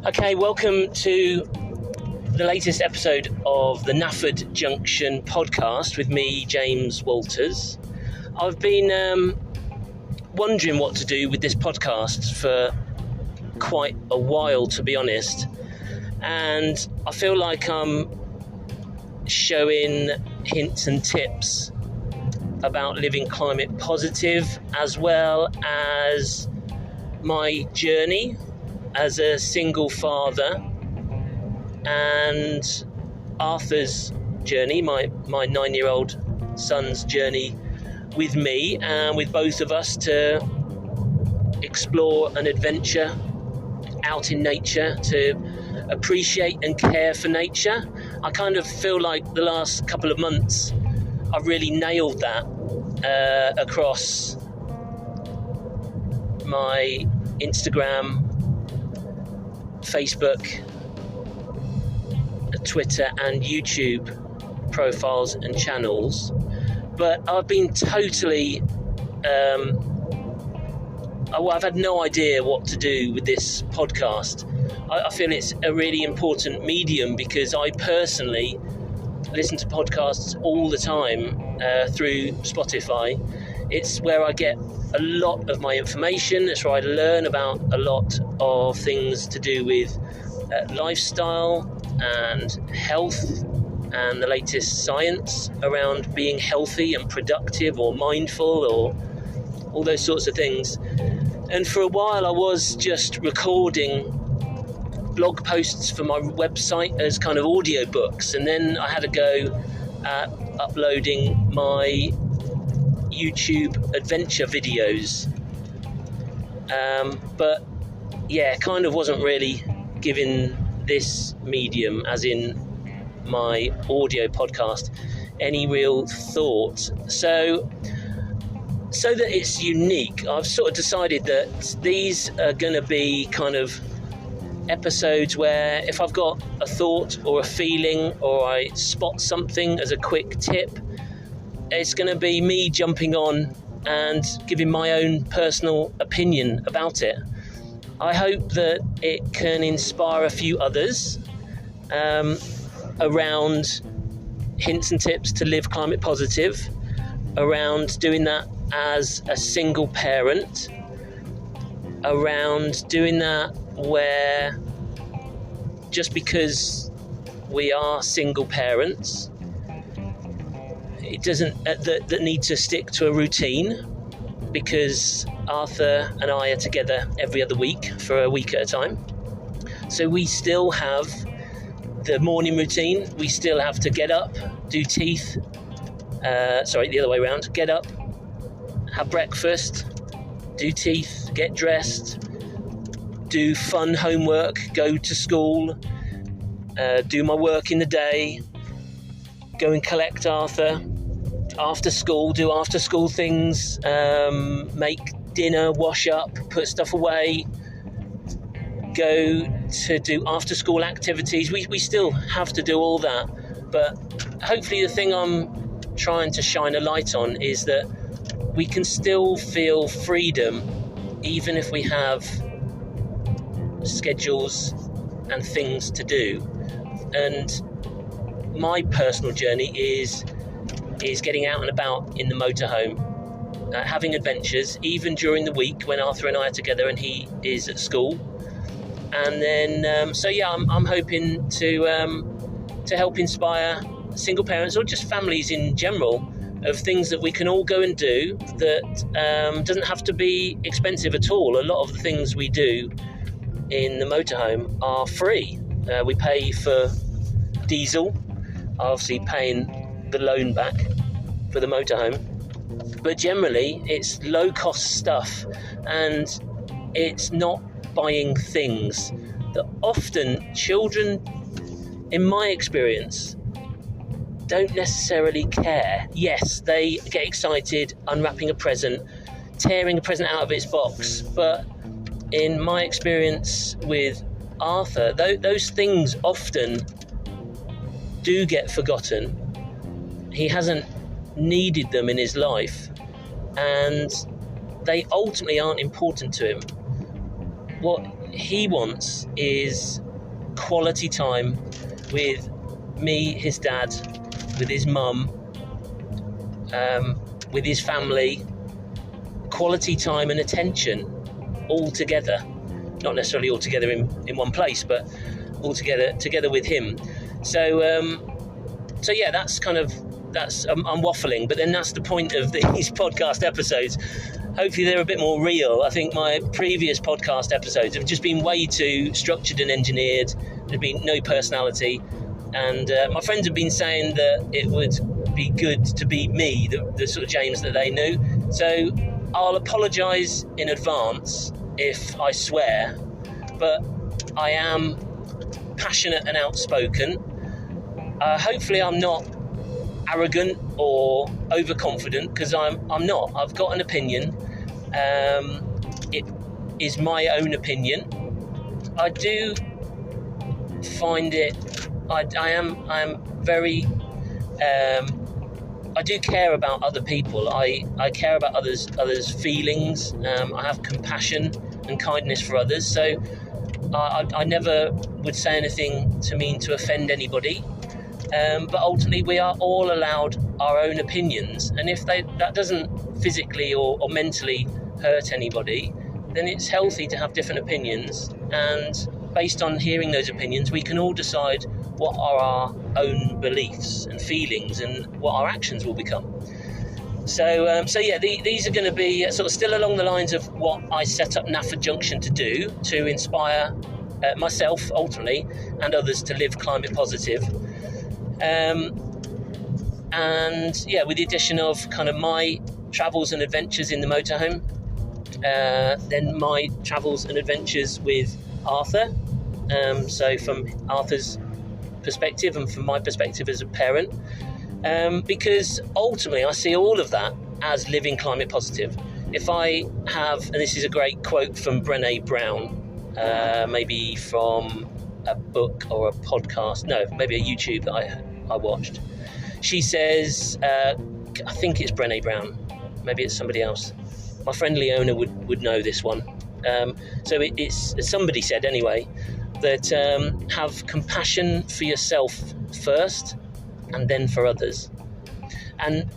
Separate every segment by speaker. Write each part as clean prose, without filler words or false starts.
Speaker 1: Okay, welcome to the latest episode of the Nafford Junction podcast with me, James Walters. I've been wondering what to do with this podcast for quite a while, to be honest, and I feel like I'm showing hints and tips about living climate positive, as well as my journey as a single father and Arthur's journey, my 9-year-old son's journey with me, and with both of us to explore an adventure out in nature, to appreciate and care for nature. I kind of feel like the last couple of months I've really nailed that across my Instagram, Facebook, Twitter and YouTube profiles and channels, but I've been totally I've had no idea what to do with this podcast. I feel it's a really important medium because I personally listen to podcasts all the time through Spotify. It's where I get a lot of my information. It's where I learn about a lot of things to do with lifestyle and health and the latest science around being healthy and productive or mindful or all those sorts of things. And for a while I was just recording blog posts for my website as kind of audiobooks, and then I had a go at uploading my YouTube adventure videos, but yeah, kind of wasn't really giving this medium, as in my audio podcast, any real thought. So that it's unique, I've sort of decided that these are going to be kind of episodes where if I've got a thought or a feeling or I spot something as a quick tip, it's going to be me jumping on and giving my own personal opinion about it. I hope that it can inspire a few others around hints and tips to live climate positive, around doing that as a single parent, around doing that where just because we are single parents, it doesn't that need to stick to a routine, because Arthur and I are together every other week for a week at a time. So we still have the morning routine. We still have to get up, do teeth, the other way around, get up, have breakfast, do teeth, get dressed, do fun homework, go to school, do my work in the day, go and collect Arthur after school, do after school things, make dinner, wash up, put stuff away, go to do after school activities. We still have to do all that, but hopefully the thing I'm trying to shine a light on is that we can still feel freedom even if we have schedules and things to do. And my personal journey is getting out and about in the motorhome, having adventures even during the week when Arthur and I are together and he is at school. And then I'm hoping to help inspire single parents or just families in general of things that we can all go and do that doesn't have to be expensive at all. A lot of the things we do in the motorhome are free. We pay for diesel, obviously paying the loan back for the motorhome, but generally it's low cost stuff, and it's not buying things that often children, in my experience, don't necessarily care. Yes, they get excited unwrapping a present, tearing a present out of its box, but in my experience with Arthur, those things often do get forgotten. He hasn't needed them in his life, and they ultimately aren't important to him. What he wants is quality time with me, his dad, with his mum, with his family, quality time and attention all together. Not necessarily all together in one place, but all together with him. So yeah, that's I'm waffling, but then that's the point of these podcast episodes. Hopefully they're a bit more real. I think my previous podcast episodes have just been way too structured and engineered. There's been no personality, and my friends have been saying that it would be good to be me, the sort of James that they knew. So I'll apologise in advance if I swear, but I am passionate and outspoken. Hopefully I'm not arrogant or overconfident, because I'm not. I've got an opinion. It is my own opinion. I do find it. I am very. I do care about other people. I care about others' feelings. I have compassion and kindness for others. So I never would say anything to mean to offend anybody. But ultimately, we are all allowed our own opinions, and if that doesn't physically or mentally hurt anybody, then it's healthy to have different opinions, and based on hearing those opinions, we can all decide what are our own beliefs and feelings and what our actions will become. So yeah, these are going to be sort of still along the lines of what I set up NAFA Junction to do, to inspire myself ultimately and others to live climate positive. And yeah, with the addition of kind of my travels and adventures in the motorhome, then my travels and adventures with Arthur. So from Arthur's perspective and from my perspective as a parent, because ultimately I see all of that as living climate positive. If I have, and this is a great quote from Brené Brown, maybe from a book or a podcast, no, maybe a YouTube that I watched. She says, I think it's Brené Brown, maybe it's somebody else. My friend Leona would know this one. So it's somebody said anyway, that have compassion for yourself first and then for others. And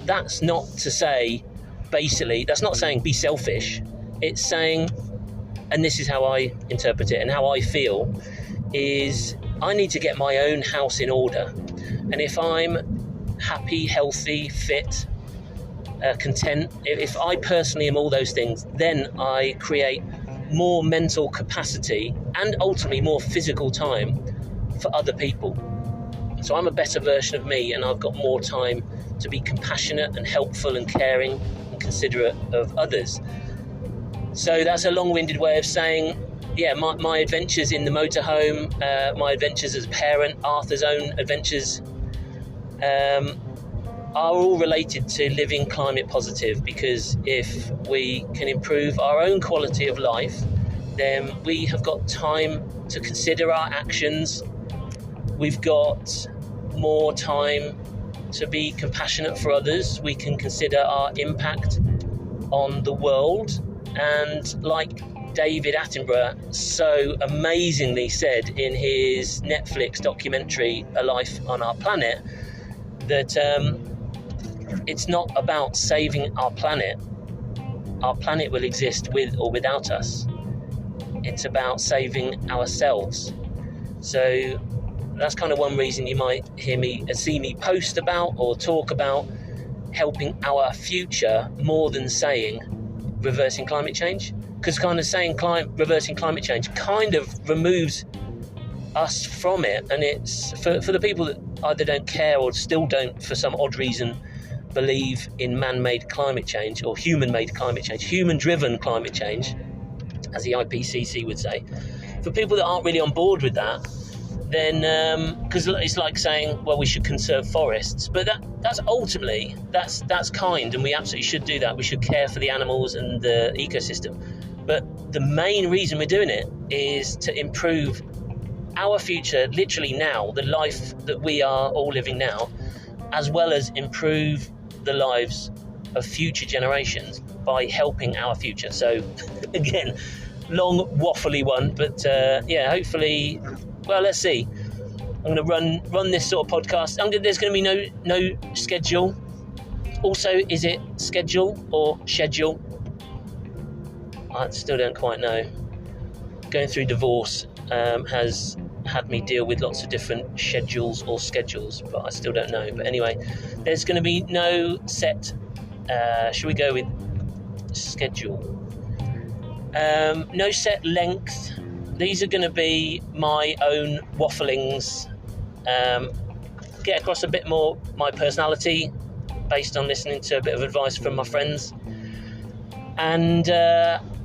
Speaker 1: that's not to say, basically, that's not saying be selfish. It's saying, and this is how I interpret it and how I feel, is I need to get my own house in order. And if I'm happy, healthy, fit, content, if I personally am all those things, then I create more mental capacity and ultimately more physical time for other people. So I'm a better version of me, and I've got more time to be compassionate and helpful and caring and considerate of others. So that's a long-winded way of saying, yeah, my adventures in the motorhome, my adventures as a parent, Arthur's own adventures, are all related to living climate positive, because if we can improve our own quality of life, then we have got time to consider our actions. We've got more time to be compassionate for others. We can consider our impact on the world. And like David Attenborough so amazingly said in his Netflix documentary, A Life on Our Planet, that it's not about saving our planet. Our planet will exist with or without us. It's about saving ourselves. So that's kind of one reason you might see me post about or talk about helping our future more than saying reversing climate change. Because kind of saying reversing climate change kind of removes us from it, and it's for the people that either don't care or still don't, for some odd reason, believe in man-made climate change or human-made climate change, human-driven climate change, as the IPCC would say. For people that aren't really on board with that, then because it's like saying, well, we should conserve forests, but that's ultimately that's kind, and we absolutely should do that. We should care for the animals and the ecosystem, but the main reason we're doing it is to improve our future, literally now, the life that we are all living now, as well as improve the lives of future generations by helping our future. So again, long waffly one, but hopefully, well, let's see. I'm going to run this sort of podcast. There's going to be no schedule. Also, is it schedule or schedule? I still don't quite know. Going through divorce has had me deal with lots of different schedules or schedules, but I still don't know. But anyway, there's going to be no set. Should we go with schedule? No set length. These are going to be my own wafflings. Get across a bit more my personality based on listening to a bit of advice from my friends, and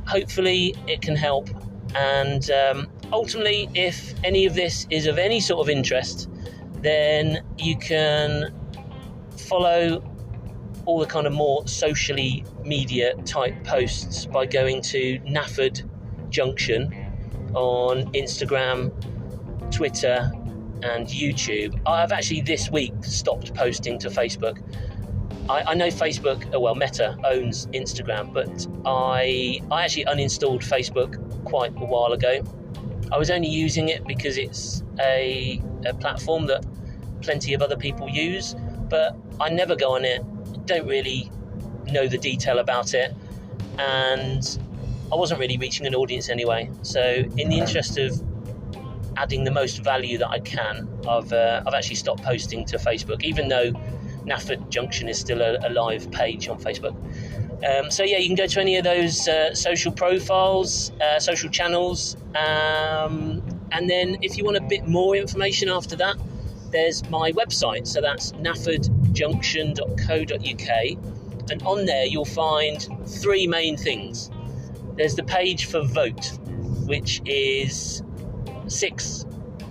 Speaker 1: hopefully it can help. And ultimately, if any of this is of any sort of interest, then you can follow all the kind of more socially media type posts by going to Nafford Junction on Instagram, Twitter and YouTube. I've actually this week stopped posting to Facebook. I know Facebook, Meta owns Instagram, but I actually uninstalled Facebook quite a while ago. I was only using it because it's a platform that plenty of other people use, but I never go on it, don't really know the detail about it, and I wasn't really reaching an audience anyway. So in the interest of adding the most value that I can, I've actually stopped posting to Facebook, even though Nafford Junction is still a live page on Facebook. You can go to any of those social profiles, social channels, and then if you want a bit more information after that, there's my website. So that's naffordjunction.co.uk, and on there you'll find three main things. There's the page for vote, which is 6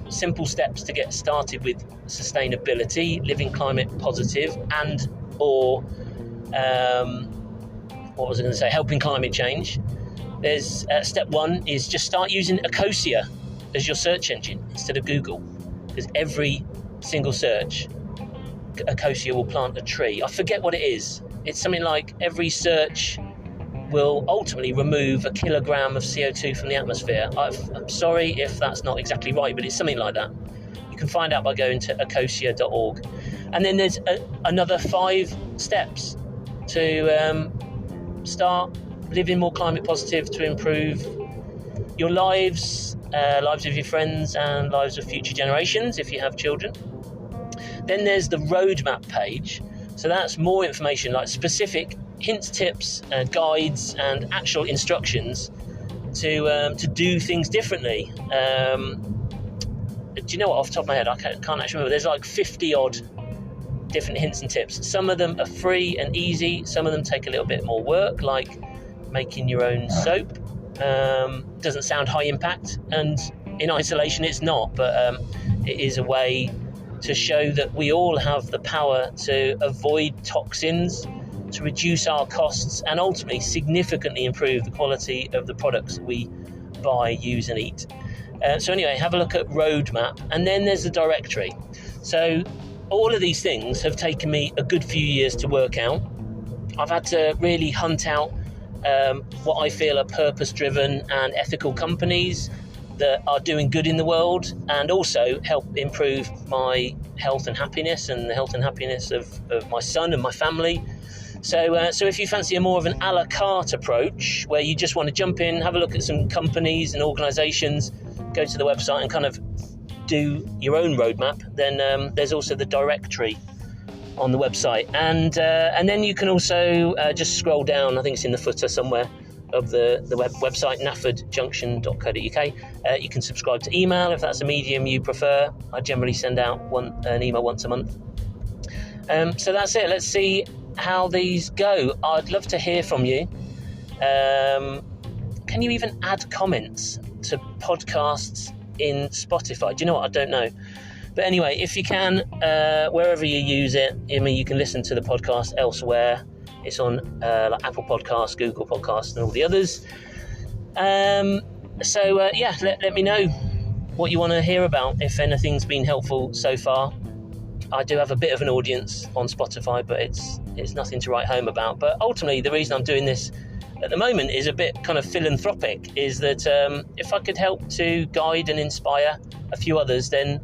Speaker 1: simple steps to get started with sustainability, living climate positive, and or helping climate change. There's step 1 is just start using Ecosia as your search engine instead of Google, because every single search Ecosia will plant a tree. I forget what it is. It's something like every search will ultimately remove a kilogram of CO2 from the atmosphere. I'm sorry if that's not exactly right, but it's something like that. You can find out by going to ecosia.org. And then there's another 5 steps to start living more climate positive, to improve your lives, lives of your friends, and lives of future generations if you have children. Then there's the roadmap page. So that's more information, like specific hints, tips, guides, and actual instructions to do things differently. Do you know what? Off the top of my head, I can't actually remember. There's like 50 odd different hints and tips. Some of them are free and easy. Some of them take a little bit more work, like making your own soap. Doesn't sound high impact, and in isolation it's not, but it is a way to show that we all have the power to avoid toxins, to reduce our costs, and ultimately significantly improve the quality of the products that we buy, use and eat. So anyway, have a look at roadmap, and then there's the directory. So all of these things have taken me a good few years to work out. I've had to really hunt out what I feel are purpose-driven and ethical companies that are doing good in the world, and also help improve my health and happiness, and the health and happiness of my son and my family. So if you fancy a more of an a la carte approach, where you just want to jump in, have a look at some companies and organisations, go to the website and kind of do your own roadmap, then there's also the directory on the website. And then you can also just scroll down, I think it's in the footer somewhere of the website, naffordjunction.co.uk. You can subscribe to email if that's a medium you prefer. I generally send out an email once a month. So that's it. Let's see how these go. I'd love to hear from you. Can you even add comments to podcasts in Spotify? Do you know what? I don't know. But anyway, if you can, wherever you use it, I mean, you can listen to the podcast elsewhere. It's on like Apple Podcasts, Google Podcasts, and all the others. Let me know what you want to hear about, if anything's been helpful so far. I do have a bit of an audience on Spotify, but it's nothing to write home about. But ultimately, the reason I'm doing this at the moment is a bit kind of philanthropic, is that if I could help to guide and inspire a few others, then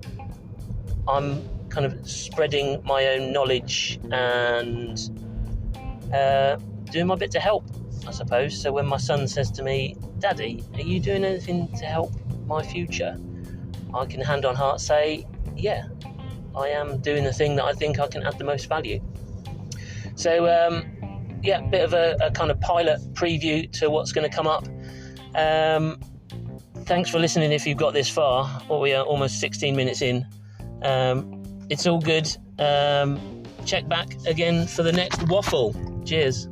Speaker 1: I'm kind of spreading my own knowledge and doing my bit to help, I suppose. So when my son says to me, "Daddy, are you doing anything to help my future?" I can hand on heart say, yeah, I am doing the thing that I think I can add the most value. So bit of a kind of pilot preview to what's going to come up. Thanks for listening if you've got this far. We are almost 16 minutes in. It's all good. Check back again for the next waffle. Cheers.